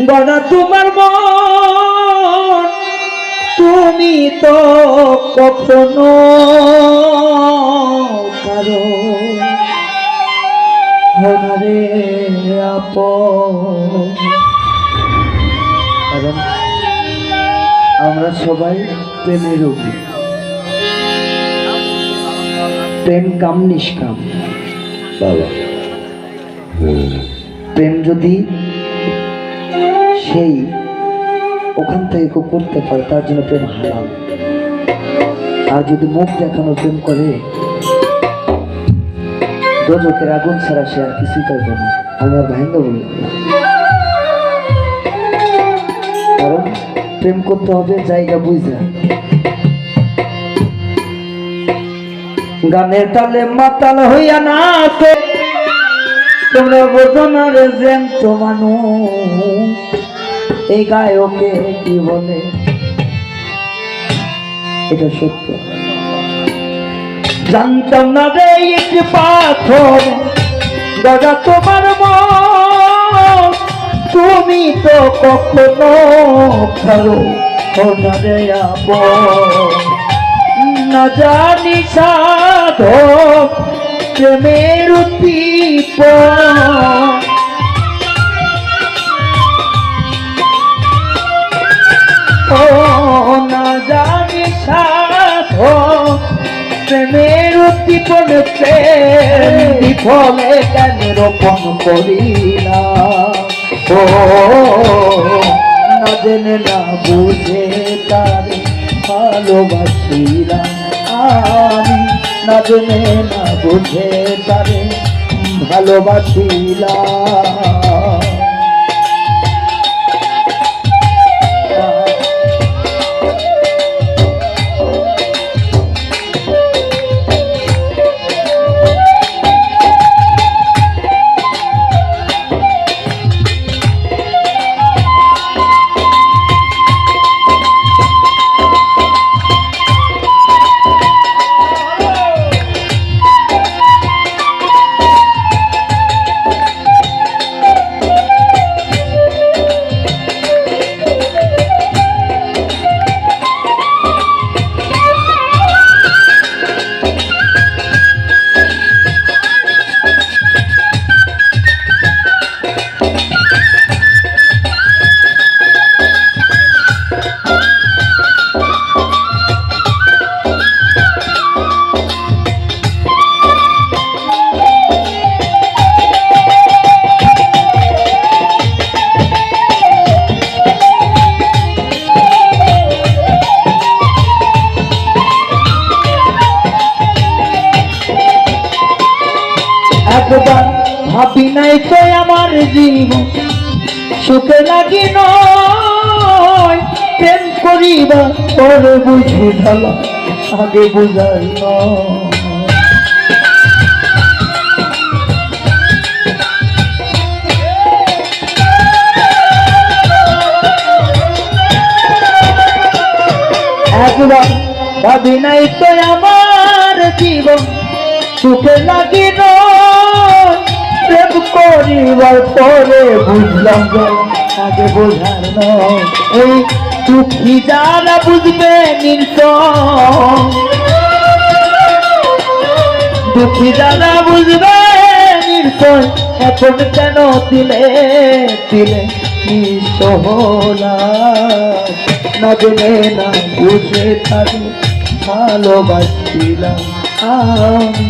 গড়া তোমার মন তুমি তো কখনো কারো হরে আপন। কারণ আমরা সবাই প্রেমের রোগী, প্রেম কাম নিষ্কাম। বাবা প্রেম যদি সেই ওখান থেকে কেউ করতে পারে তার জন্য প্রেম হারাম। আর যদি মুখ দেখানো প্রেম করে দোজখের আগুন ছাড়া সে আর কিছুই পাইব না। আমি আর ভাঙ্গা বলি, কারণ প্রেম করতে হবে জায়গা বুঝা। গানের তালে মাতাল হইয়া না তোমরা বোঝো না রে জ্যান্ত মানুষ এই গায়কে কি বলে, এটা সত্য। জানতাম না রে একটি পাথর দাদা তোমার মন তুমি তো কখনো খারো না রে আপন। না জানি সাধক প্রেমের উদ্দীপন, ও না জানি সাধক প্রেমের উদ্দীপন প্রেম বিফলে কেন রোপণ করিলাম। ও না জেনে না বুঝে তারে ভালোবাসিলাম আমি, না জেনে না বুঝে তারে ভালোবাসিলাম। একবার ভাবি নাই তো আমার জীবন সুখে লাগি নয়, প্রেম করিবা পরে বুঝি ঢালা আগে বুঝাই নয়। একবার ভাবি নাই তো আমার জীবন সুখে লাগি নয়, প্রেম করিবার পরে বুঝলাম আগে বোঝার নয়। এই দুঃখী যারা বুঝবে নির্সং, দুঃখী যারা বুঝবে নির্সয় এখন কেন দিলে দিলে নিঃসহলা। না জেনে না বুঝে তারে ভালোবাসিলাম আমি,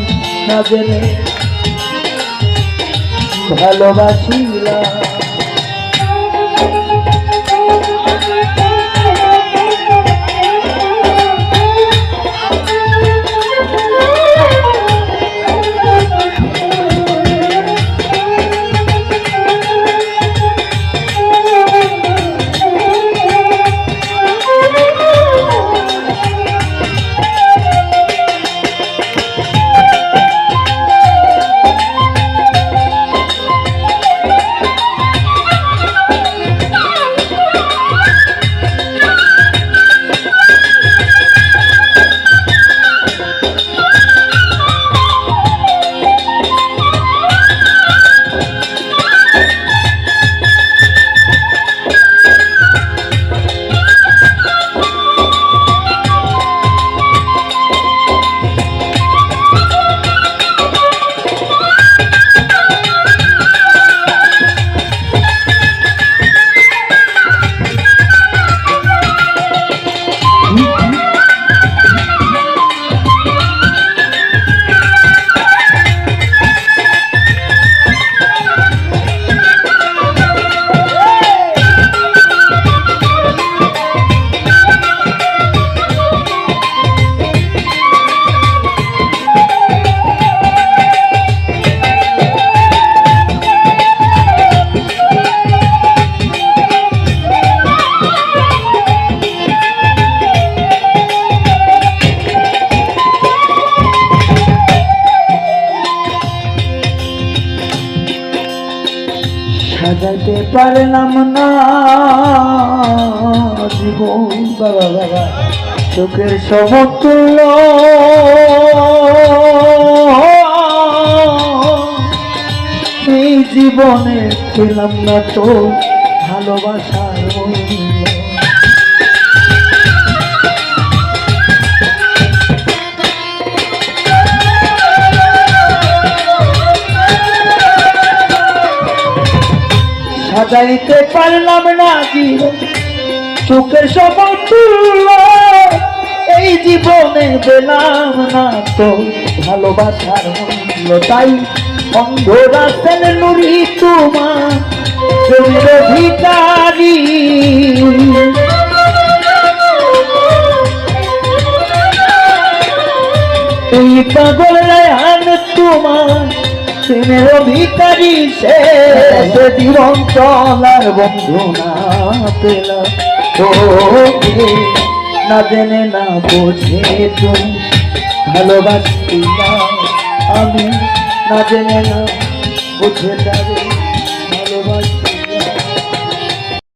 না জেনে ভালোবাসিলাম। সাজাইতে পারলাম না জীবন বাবা বাবা চোখের সমতুল্য এই জীবনে পেলাম না তো ভালোবাসার মূল্য। সাজাইতে পারলাম না জীবন চোখের সমতুল্য এই জীবনে পেলাম না তো ভালোবাসার মূল্য। তাই অন্ধ রাস্তার নুরি তোমার প্রেমের অধিকারী এই পাগল রায়ান তোমার প্রেমের অধিকারী সে জীবন চলার বন্ধু না পেলাম তোকে না জেনে না বোঝে তুমি ভালোবাসি না আমি না জেনে না বুঝে যাবে।